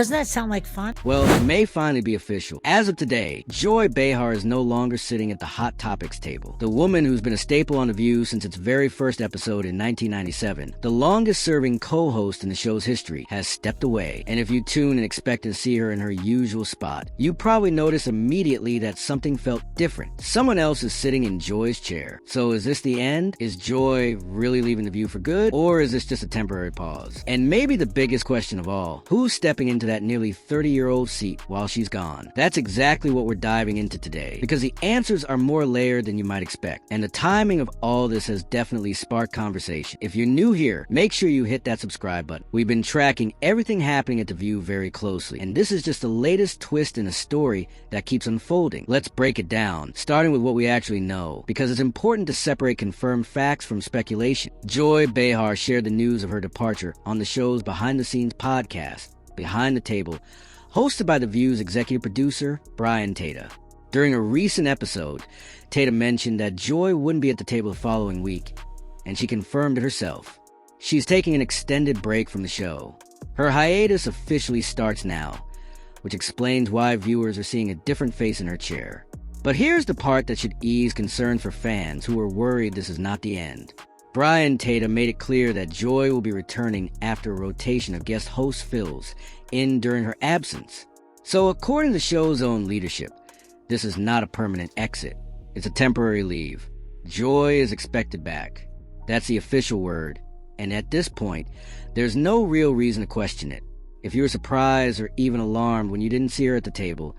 Doesn't that sound like fun? Well, it may finally be official. As of today, Joy Behar is no longer sitting at the Hot Topics table. The woman who's been a staple on The View since its very first episode in 1997, the longest-serving co-host in the show's history, has stepped away. And if you tune and expect to see her in her usual spot, you probably notice immediately that something felt different. Someone else is sitting in Joy's chair. So is this the end? Is Joy really leaving The View for good? Or is this just a temporary pause? And maybe the biggest question of all, who's stepping into that nearly 30-year-old seat while she's gone? That's exactly what we're diving into today, because the answers are more layered than you might expect, and the timing of all this has definitely sparked conversation. If you're new here, make sure you hit that subscribe button. We've been tracking everything happening at The View very closely, and this is just the latest twist in a story that keeps unfolding. Let's break it down, starting with what we actually know, because it's important to separate confirmed facts from speculation. Joy Behar shared the news of her departure on the show's behind-the-scenes podcast, Behind the Table, hosted by The View's executive producer, Brian Tata. During a recent episode, Tata mentioned that Joy wouldn't be at the table the following week, and she confirmed it herself. She's taking an extended break from the show. Her hiatus officially starts now, which explains why viewers are seeing a different face in her chair. But here's the part that should ease concerns for fans who are worried this is not the end. Brian Tata made it clear that Joy will be returning after a rotation of guest host fills in during her absence. So according to the show's own leadership, this is not a permanent exit. It's a temporary leave. Joy is expected back. That's the official word. And at this point, there's no real reason to question it. If you were surprised or even alarmed when you didn't see her at the table,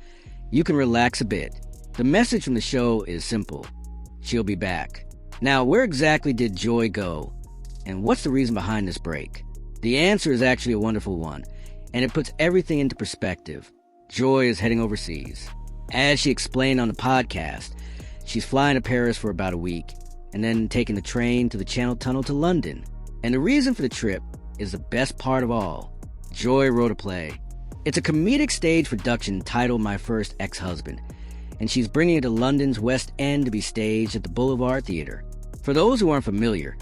you can relax a bit. The message from the show is simple. She'll be back. Now, where exactly did Joy go? And what's the reason behind this break? The answer is actually a wonderful one, and it puts everything into perspective. Joy is heading overseas. As she explained on the podcast, she's flying to Paris for about a week, and then taking the train to the Channel Tunnel to London. And the reason for the trip is the best part of all. Joy wrote a play. It's a comedic stage production titled My First Ex-Husband, and she's bringing it to London's West End to be staged at the Boulevard Theatre. For those who aren't familiar,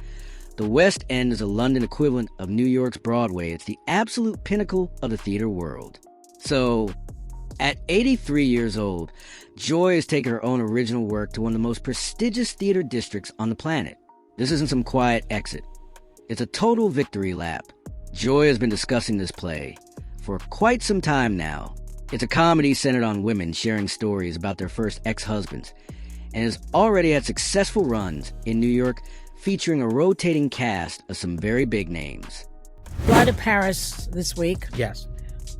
the West End is a London equivalent of New York's Broadway. It's the absolute pinnacle of the theater world. So, at 83 years old, Joy has taken her own original work to one of the most prestigious theater districts on the planet. This isn't some quiet exit. It's a total victory lap. Joy has been discussing this play for quite some time now. It's a comedy centered on women sharing stories about their first ex-husbands, and has already had successful runs in New York, featuring a rotating cast of some very big names. Fly to Paris this week. Yes.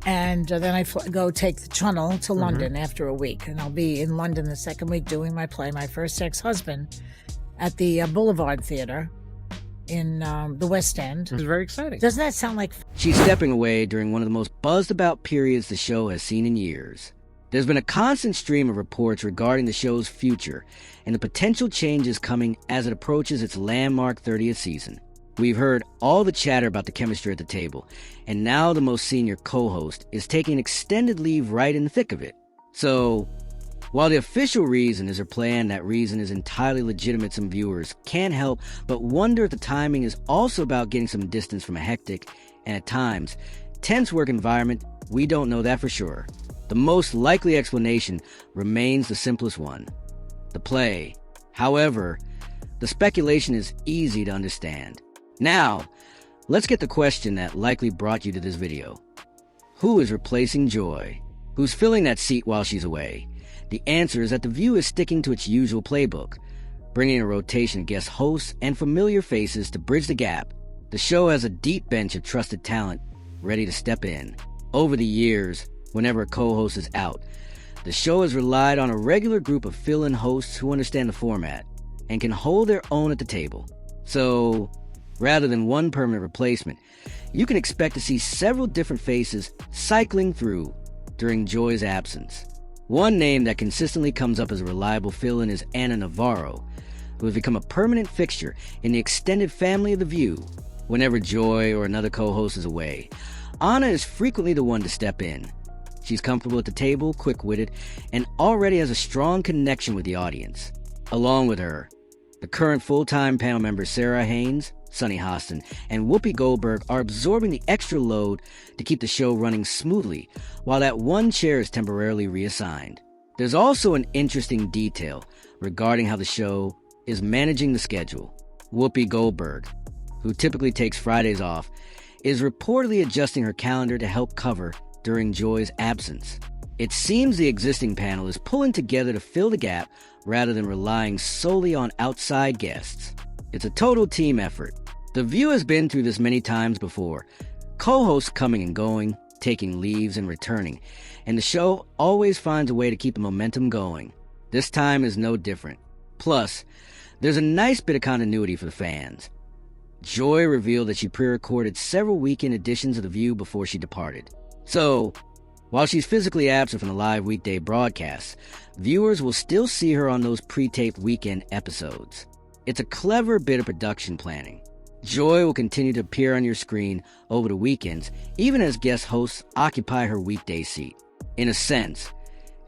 And then I go take the tunnel to London after a week. And I'll be in London the second week doing my play, My First Ex-Husband, at the Boulevard Theatre in the West End. It's very exciting. Doesn't that sound like... She's stepping away during one of the most buzzed-about periods the show has seen in years. There's been a constant stream of reports regarding the show's future and the potential changes coming as it approaches its landmark 30th season. We've heard all the chatter about the chemistry at the table, and now the most senior co-host is taking an extended leave right in the thick of it. So, while the official reason is her plan, that reason is entirely legitimate, some viewers can't help but wonder if the timing is also about getting some distance from a hectic and at times tense work environment. We don't know that for sure. The most likely explanation remains the simplest one: the play. However, the speculation is easy to understand. Now, let's get the question that likely brought you to this video. Who is replacing Joy? Who's filling that seat while she's away? The answer is that The View is sticking to its usual playbook, bringing a rotation of guest hosts and familiar faces to bridge the gap. The show has a deep bench of trusted talent ready to step in. Over the years, whenever a co-host is out, the show has relied on a regular group of fill-in hosts who understand the format and can hold their own at the table. So, rather than one permanent replacement, you can expect to see several different faces cycling through during Joy's absence. One name that consistently comes up as a reliable fill-in is Anna Navarro, who has become a permanent fixture in the extended family of The View. Whenever Joy or another co-host is away, Anna is frequently the one to step in. She's comfortable at the table, quick-witted, and already has a strong connection with the audience. Along with her, the current full-time panel member Sarah Haynes Sunny Hostin, and Whoopi Goldberg are absorbing the extra load to keep the show running smoothly, while that one chair is temporarily reassigned. There's also an interesting detail regarding how the show is managing the schedule. Whoopi Goldberg, who typically takes Fridays off, is reportedly adjusting her calendar to help cover during Joy's absence. It seems the existing panel is pulling together to fill the gap rather than relying solely on outside guests. It's a total team effort. The View has been through this many times before. Co-hosts coming and going, taking leaves and returning, and the show always finds a way to keep the momentum going. This time is no different. Plus, there's a nice bit of continuity for the fans. Joy revealed that she pre-recorded several weekend editions of The View before she departed. So, while she's physically absent from the live weekday broadcasts, viewers will still see her on those pre-taped weekend episodes. It's a clever bit of production planning. Joy will continue to appear on your screen over the weekends, even as guest hosts occupy her weekday seat. In a sense,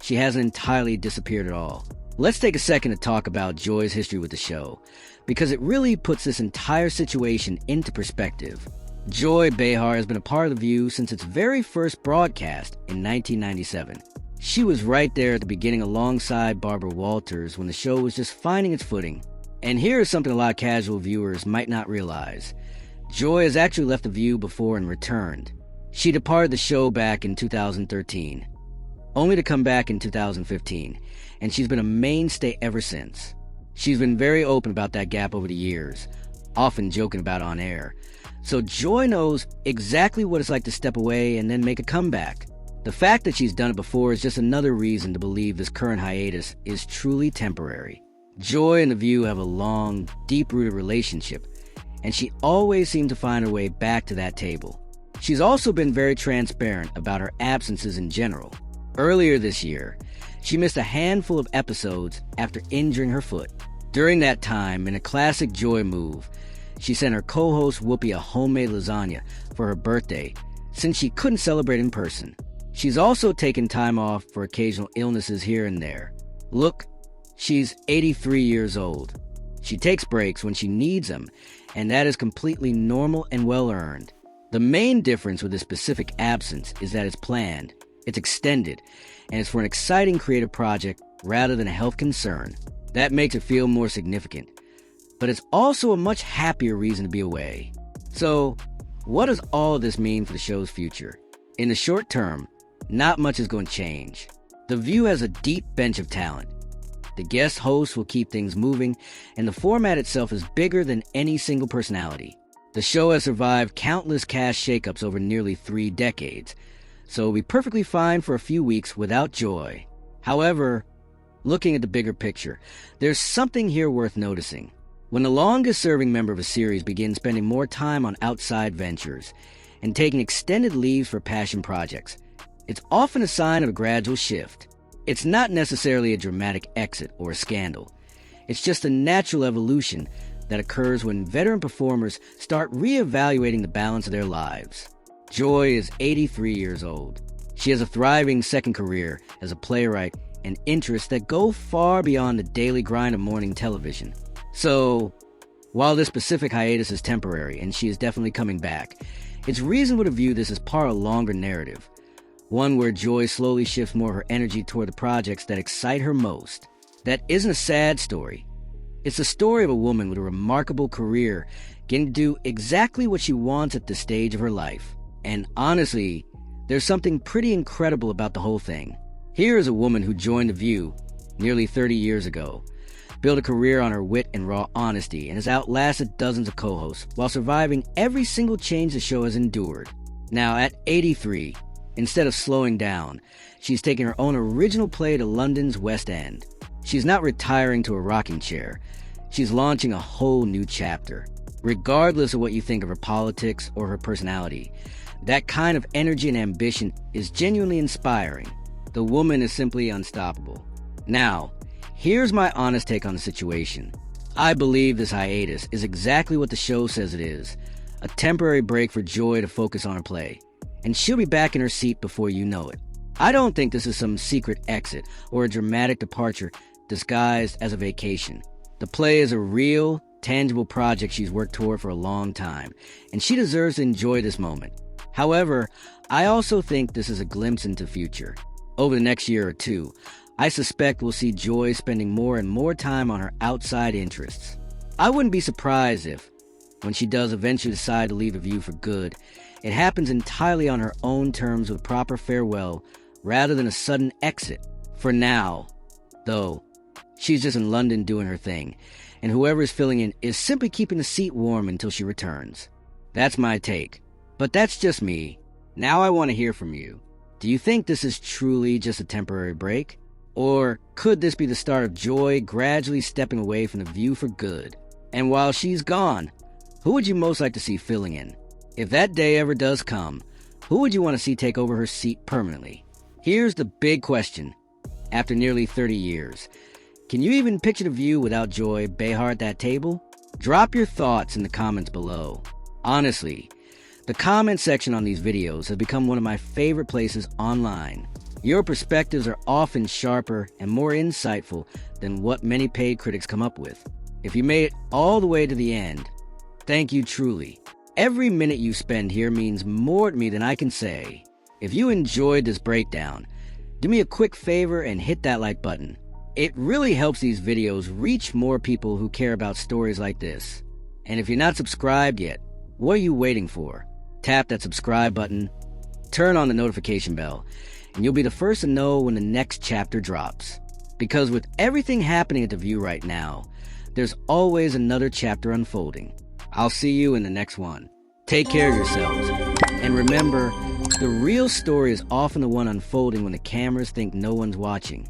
she hasn't entirely disappeared at all. Let's take a second to talk about Joy's history with the show, because it really puts this entire situation into perspective. Joy Behar has been a part of The View since its very first broadcast in 1997. She was right there at the beginning alongside Barbara Walters when the show was just finding its footing. And here is something a lot of casual viewers might not realize. Joy has actually left The View before and returned. She departed the show back in 2013, only to come back in 2015, and she's been a mainstay ever since. She's been very open about that gap over the years, often joking about on air. So Joy knows exactly what it's like to step away and then make a comeback. The fact that she's done it before is just another reason to believe this current hiatus is truly temporary. Joy and The View have a long, deep-rooted relationship, and she always seemed to find her way back to that table. She's also been very transparent about her absences in general. Earlier this year, she missed a handful of episodes after injuring her foot. During that time, in a classic Joy move, she sent her co-host Whoopi a homemade lasagna for her birthday since she couldn't celebrate in person. She's also taken time off for occasional illnesses here and there. Look, she's 83 years old. She takes breaks when she needs them, and that is completely normal and well-earned. The main difference with this specific absence is that it's planned, it's extended, and it's for an exciting creative project rather than a health concern. That makes it feel more significant. But it's also a much happier reason to be away. So, what does all of this mean for the show's future? In the short term, not much is going to change. The View has a deep bench of talent. The guest hosts will keep things moving, and the format itself is bigger than any single personality. The show has survived countless cast shakeups over nearly 3 decades, so it'll be perfectly fine for a few weeks without Joy. However, looking at the bigger picture, there's something here worth noticing. When the longest-serving member of a series begins spending more time on outside ventures and taking extended leaves for passion projects, it's often a sign of a gradual shift. It's not necessarily a dramatic exit or a scandal. It's just a natural evolution that occurs when veteran performers start re-evaluating the balance of their lives. Joy is 83 years old. She has a thriving second career as a playwright and interests that go far beyond the daily grind of morning television. So, while this specific hiatus is temporary and she is definitely coming back, it's reasonable to view this as part of a longer narrative, one where Joy slowly shifts more of her energy toward the projects that excite her most. That isn't a sad story. It's the story of a woman with a remarkable career getting to do exactly what she wants at this stage of her life. And honestly, there's something pretty incredible about the whole thing. Here is a woman who joined The View nearly 30 years ago, built a career on her wit and raw honesty, and has outlasted dozens of co-hosts while surviving every single change the show has endured. Now, at 83, instead of slowing down, she's taking her own original play to London's West End. She's not retiring to a rocking chair. She's launching a whole new chapter. Regardless of what you think of her politics or her personality, that kind of energy and ambition is genuinely inspiring. The woman is simply unstoppable. Now, here's my honest take on the situation. I believe this hiatus is exactly what the show says it is. A temporary break for Joy to focus on her play. And she'll be back in her seat before you know it. I don't think this is some secret exit or a dramatic departure disguised as a vacation. The play is a real, tangible project she's worked toward for a long time, and she deserves to enjoy this moment. However, I also think this is a glimpse into future. Over the next year or two, I suspect we'll see Joy spending more and more time on her outside interests. I wouldn't be surprised if, when she does eventually decide to leave The View for good, it happens entirely on her own terms with proper farewell rather than a sudden exit. For now, though, she's just in London doing her thing, and whoever is filling in is simply keeping the seat warm until she returns. That's my take. But that's just me. Now I want to hear from you. Do you think this is truly just a temporary break? Or could this be the start of Joy gradually stepping away from The View for good? And while she's gone, who would you most like to see filling in? If that day ever does come, who would you want to see take over her seat permanently? Here's the big question. After nearly 30 years, can you even picture The View without Joy Behar at that table? Drop your thoughts in the comments below. Honestly, the comment section on these videos has become one of my favorite places online. Your perspectives are often sharper and more insightful than what many paid critics come up with. If you made it all the way to the end, thank you truly. Every minute you spend here means more to me than I can say. If you enjoyed this breakdown, do me a quick favor and hit that like button. It really helps these videos reach more people who care about stories like this. And if you're not subscribed yet, what are you waiting for? Tap that subscribe button, turn on the notification bell, and you'll be the first to know when the next chapter drops. Because with everything happening at The View right now, there's always another chapter unfolding. I'll see you in the next one. Take care of yourselves. And remember, the real story is often the one unfolding when the cameras think no one's watching.